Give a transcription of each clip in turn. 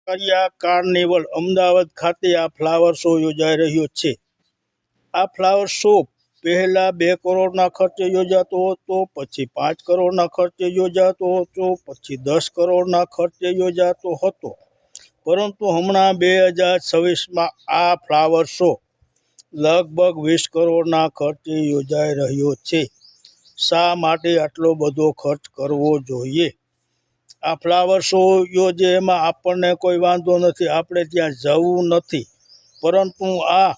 Kankaria carnival Ahmedabad ખાતે આ flower show યોજાઈ રહ્યો છે। આ ફ્લાવર શો પહેલા 2 કરોડના ખર્ચે યોજાતો હતો, પછી 5 કરોડના ખર્ચે યોજાતો હતો, પછી 10 કરોડના ખર્ચે યોજાતો હતો, પરંતુ હમણાં 2026માં આ ફ્લાવર શો લગભગ 20 કરોડના ખર્ચે યોજાઈ રહ્યો છે। શા માટે આટલો બધો ખર્ચ કરવો જોઈએ? આ ફ્લાવર શો યોજે એમાં આપણને કોઈ વાંધો નથી, આપણે ત્યાં જવું નથી, પરંતુ આ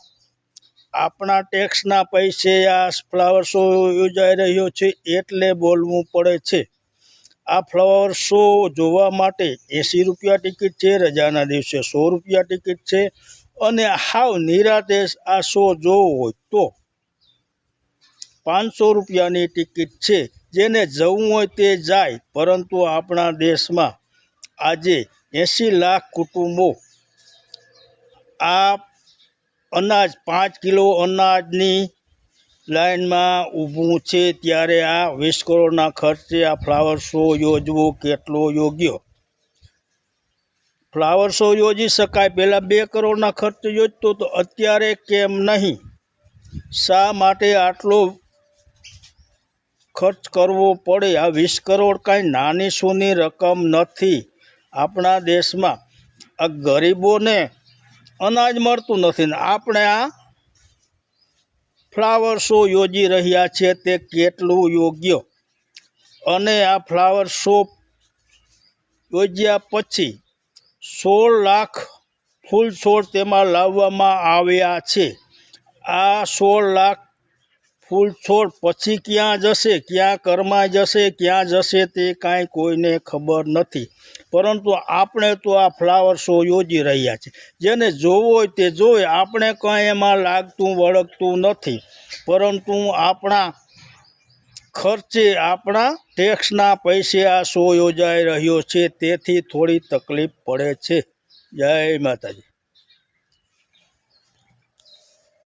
આપણા ટેક્સના પૈસે આ ફ્લાવર શો યોજાઈ રહ્યો છે એટલે બોલવું પડે છે। આ ફ્લાવર શો જોવા માટે 80 રૂપિયા ટિકિટ છે, રજાના દિવસે 100 રૂપિયા ટિકિટ છે, અને હાવ નિરાતે આ શો જોવો હોય તો 500 રૂપિયાની ટિકિટ છે। જેને જવું હોય તે જાય, પરંતુ આપણા દેશમાં આજે 80 લાખ કુટુંબો આ અનાજ 5 કિલો અનાજની લાઈનમાં ઊભું છે, ત્યારે આ 20 કરોડના ખર્ચે આ ફ્લાવર શો યોજવો કેટલો યોગ્ય? ફ્લાવર શો યોજી શકાય, પહેલાં 2 કરોડના ખર્ચે યોજતો તો અત્યારે કેમ નહીં? શા માટે આટલો ખર્ચ કરવો પડે? આ 20 કરોડ કાંઈ નાની સૂની રકમ નથી। આપણા દેશમાં આ ગરીબોને અનાજ મળતું નથી ને આપણે આ ફ્લાવર શો યોજી રહ્યા છે, તે કેટલું યોગ્ય? અને આ ફ્લાવર શો યોજ્યા પછી 16 લાખ ફૂલ છોડ તેમાં લાવવામાં આવ્યા છે। આ 16 લાખ ફૂલ છોડ પછી ક્યાં જશે, ક્યાં કરમાઈ જશે, ક્યાં જશે તે કાંઈ કોઈને ખબર નથી, પરંતુ આપણે તો આ ફ્લાવર શો યોજી રહ્યા છીએ। જેને જોવો હોય તે જોવે, આપણે કાંઈ એમાં લાગતું વળગતું નથી, પરંતુ આપણા ખર્ચે આપણા ટેક્સના પૈસે આ શો યોજાઈ રહ્યો છે, તેથી થોડી તકલીફ પડે છે। જય માતાજી।